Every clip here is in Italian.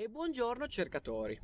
E buongiorno cercatori.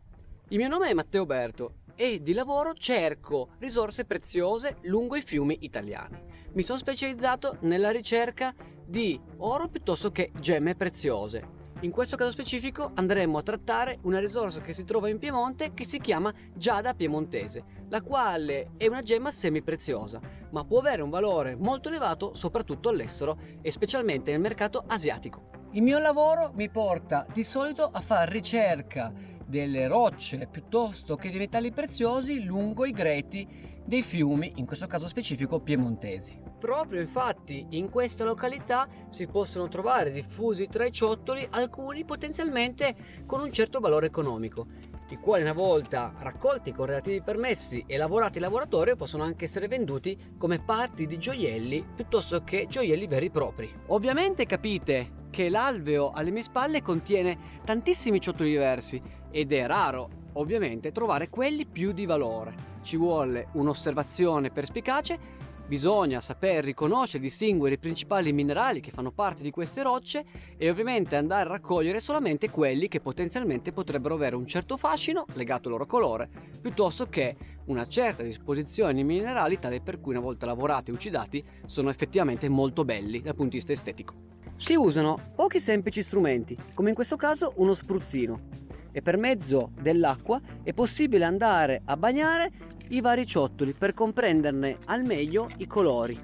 Il mio nome è Matteo Berto e di lavoro cerco risorse preziose lungo i fiumi italiani. Mi sono specializzato nella ricerca di oro piuttosto che gemme preziose. In questo caso specifico andremo a trattare una risorsa che si trova in Piemonte che si chiama giada piemontese, la quale è una gemma semipreziosa, ma può avere un valore molto elevato soprattutto all'estero e specialmente nel mercato asiatico. Il mio lavoro mi porta di solito a fare ricerca delle rocce piuttosto che dei metalli preziosi lungo i greti dei fiumi, in questo caso specifico piemontesi. Proprio infatti in questa località si possono trovare diffusi tra i ciottoli alcuni potenzialmente con un certo valore economico, i quali una volta raccolti con relativi permessi e lavorati in laboratorio possono anche essere venduti come parti di gioielli piuttosto che gioielli veri e propri. Ovviamente capite che l'alveo alle mie spalle contiene tantissimi ciottoli diversi ed è raro ovviamente trovare quelli più di valore. Ci vuole un'osservazione perspicace, bisogna saper riconoscere e distinguere i principali minerali che fanno parte di queste rocce e ovviamente andare a raccogliere solamente quelli che potenzialmente potrebbero avere un certo fascino legato al loro colore piuttosto che una certa disposizione di minerali tale per cui una volta lavorati e lucidati sono effettivamente molto belli dal punto di vista estetico. Si usano pochi semplici strumenti, come in questo caso uno spruzzino, e per mezzo dell'acqua è possibile andare a bagnare i vari ciottoli per comprenderne al meglio i colori.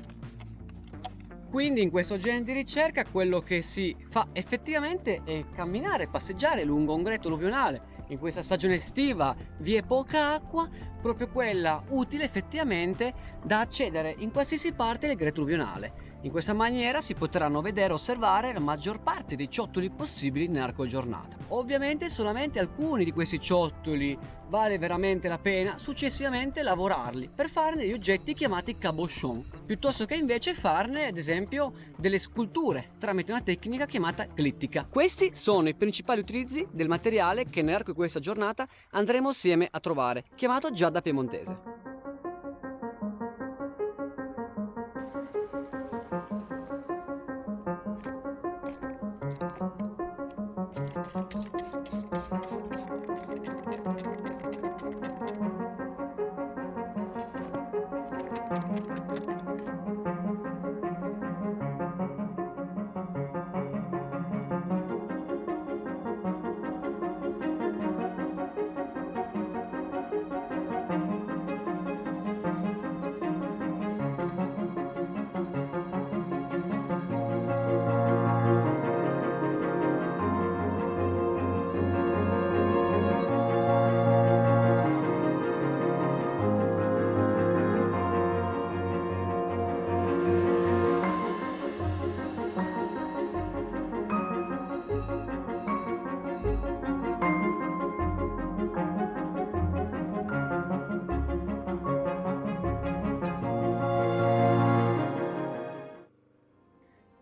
Quindi in questo genere di ricerca quello che si fa effettivamente è camminare, passeggiare lungo un greto alluvionale. In questa stagione estiva vi è poca acqua, proprio quella utile effettivamente da accedere in qualsiasi parte del greto alluvionale. In questa maniera si potranno vedere e osservare la maggior parte dei ciottoli possibili nell'arco giornata. Ovviamente solamente alcuni di questi ciottoli vale veramente la pena successivamente lavorarli per farne degli oggetti chiamati cabochon, piuttosto che invece farne ad esempio delle sculture tramite una tecnica chiamata glittica. Questi sono i principali utilizzi del materiale che nell'arco di questa giornata andremo assieme a trovare, chiamato giada piemontese.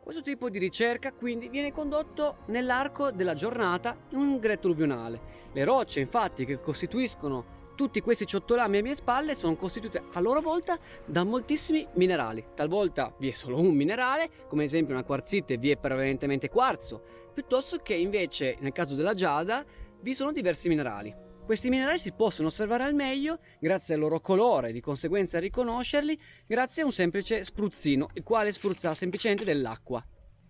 Questo tipo di ricerca quindi viene condotto nell'arco della giornata in un greto alluvionale. Le rocce infatti che costituiscono tutti questi ciottolami alle mie spalle sono costituite a loro volta da moltissimi minerali. Talvolta vi è solo un minerale, come ad esempio una quarzite vi è prevalentemente quarzo, piuttosto che invece nel caso della giada vi sono diversi minerali. Questi minerali si possono osservare al meglio grazie al loro colore, di conseguenza riconoscerli grazie a un semplice spruzzino, il quale spruzza semplicemente dell'acqua.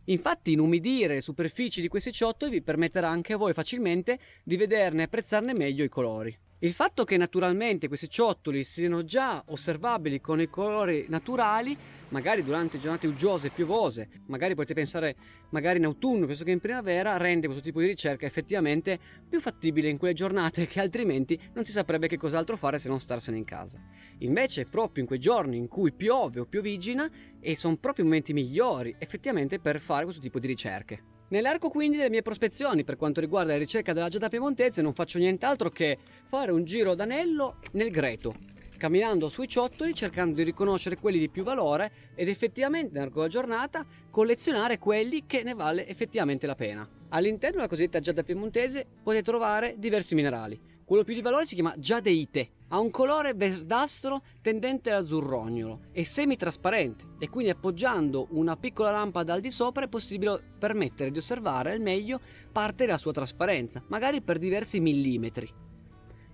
Infatti inumidire le superfici di questi ciottoli vi permetterà anche a voi facilmente di vederne e apprezzarne meglio i colori. Il fatto che naturalmente questi ciottoli siano già osservabili con i colori naturali, magari durante giornate uggiose e piovose, magari potete pensare magari in autunno piuttosto che in primavera, rende questo tipo di ricerca effettivamente più fattibile in quelle giornate che altrimenti non si saprebbe che cos'altro fare se non starsene in casa. Invece proprio in quei giorni in cui piove o piovigina e sono proprio i momenti migliori effettivamente per fare questo tipo di ricerche. Nell'arco quindi delle mie prospezioni per quanto riguarda la ricerca della giada piemontese non faccio nient'altro che fare un giro d'anello nel greto, camminando sui ciottoli cercando di riconoscere quelli di più valore ed effettivamente nell'arco della giornata collezionare quelli che ne vale effettivamente la pena. All'interno della cosiddetta giada piemontese potete trovare diversi minerali. Quello più di valore si chiama giadeite Ha un colore verdastro tendente all'azzurrognolo, è semitrasparente e quindi appoggiando una piccola lampada al di sopra è possibile permettere di osservare al meglio parte della sua trasparenza, magari per diversi millimetri.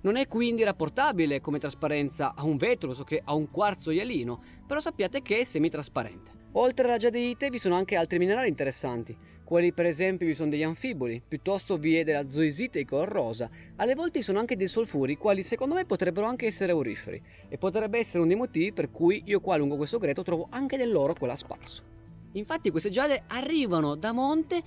Non è quindi rapportabile come trasparenza a un vetro, so che a un quarzo ialino, però sappiate che è semitrasparente. Oltre alla giadeite vi sono anche altri minerali interessanti, quali per esempio vi sono degli anfiboli, piuttosto vi è della zoisite di color rosa, alle volte ci sono anche dei solfuri, quali secondo me potrebbero anche essere auriferi, e potrebbe essere uno dei motivi per cui io qua lungo questo greto trovo anche dell'oro qua sparso. Infatti queste giade arrivano da molte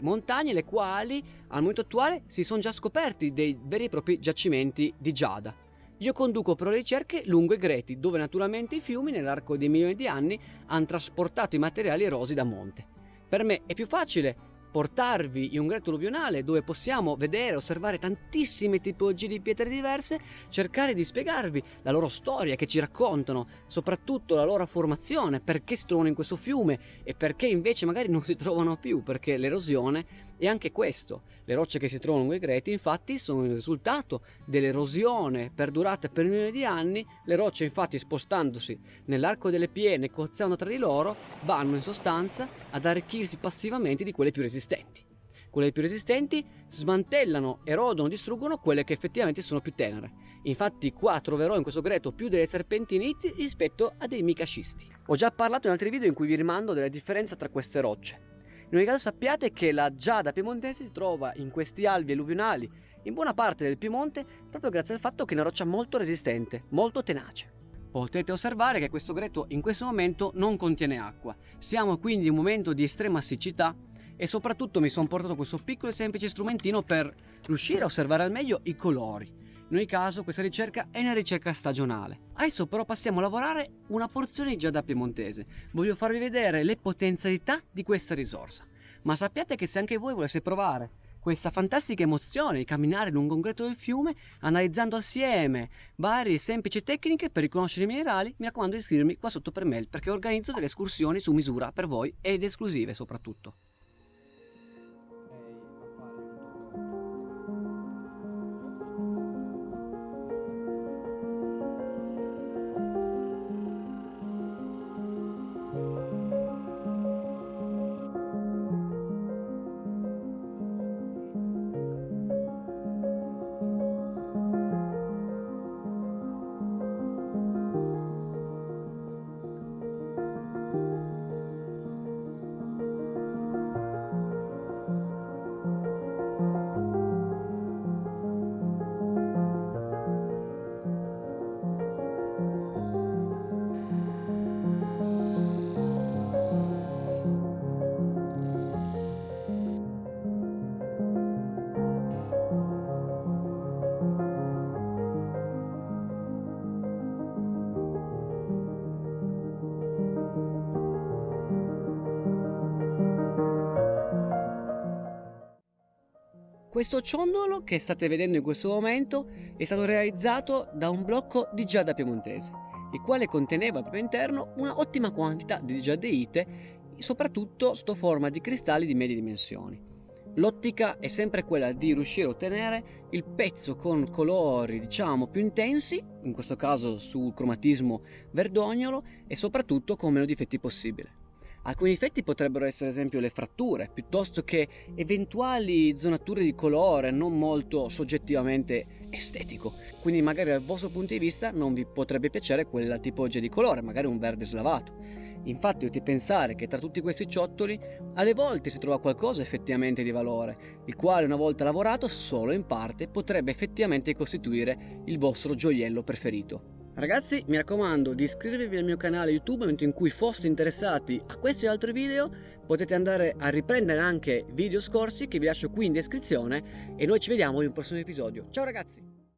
montagne, le quali al momento attuale si sono già scoperti dei veri e propri giacimenti di giada. Io conduco però le ricerche lungo i greti, dove naturalmente i fiumi nell'arco di milioni di anni hanno trasportato i materiali erosi da monte. Per me è più facile portarvi in un greto alluvionale dove possiamo vedere e osservare tantissime tipologie di pietre diverse, cercare di spiegarvi la loro storia che ci raccontano, soprattutto la loro formazione, perché si trovano in questo fiume e perché invece magari non si trovano più, perché l'erosione è anche questo. Le rocce che si trovano lungo i greti infatti sono il risultato dell'erosione perdurata per milioni di anni. Le rocce infatti spostandosi nell'arco delle piene, coazzando tra di loro, vanno in sostanza ad arricchirsi passivamente di quelle più resistenti. Quelle più resistenti smantellano, erodono, distruggono quelle che effettivamente sono più tenere. Infatti qua troverò in questo greto più delle serpentiniti rispetto a dei micascisti. Ho già parlato in altri video in cui vi rimando della differenza tra queste rocce. In ogni caso sappiate che la giada piemontese si trova in questi alvei alluvionali in buona parte del Piemonte proprio grazie al fatto che è una roccia molto resistente, molto tenace. Potete osservare che questo greto in questo momento non contiene acqua. Siamo quindi in un momento di estrema siccità e soprattutto mi sono portato questo piccolo e semplice strumentino per riuscire a osservare al meglio i colori. In ogni caso questa ricerca è una ricerca stagionale. Adesso però passiamo a lavorare una porzione di giada piemontese. Voglio farvi vedere le potenzialità di questa risorsa. Ma sappiate che se anche voi voleste provare questa fantastica emozione di camminare lungo un greto del fiume, analizzando assieme varie semplici tecniche per riconoscere i minerali, mi raccomando di iscrivermi qua sotto per mail, perché organizzo delle escursioni su misura per voi ed esclusive soprattutto. Questo ciondolo che state vedendo in questo momento è stato realizzato da un blocco di giada piemontese, il quale conteneva al proprio interno una ottima quantità di giadeite, soprattutto sotto forma di cristalli di medie dimensioni. L'ottica è sempre quella di riuscire a ottenere il pezzo con colori diciamo più intensi, in questo caso sul cromatismo verdognolo, e soprattutto con meno difetti possibile. Alcuni difetti potrebbero essere ad esempio le fratture, piuttosto che eventuali zonature di colore non molto soggettivamente estetico. Quindi magari dal vostro punto di vista non vi potrebbe piacere quella tipologia di colore, magari un verde slavato. Infatti dovete pensare che tra tutti questi ciottoli alle volte si trova qualcosa effettivamente di valore, il quale una volta lavorato solo in parte potrebbe effettivamente costituire il vostro gioiello preferito. Ragazzi, mi raccomando di iscrivervi al mio canale YouTube nel momento in cui foste interessati a questi e altri video. Potete andare a riprendere anche video scorsi che vi lascio qui in descrizione e noi ci vediamo in un prossimo episodio. Ciao ragazzi!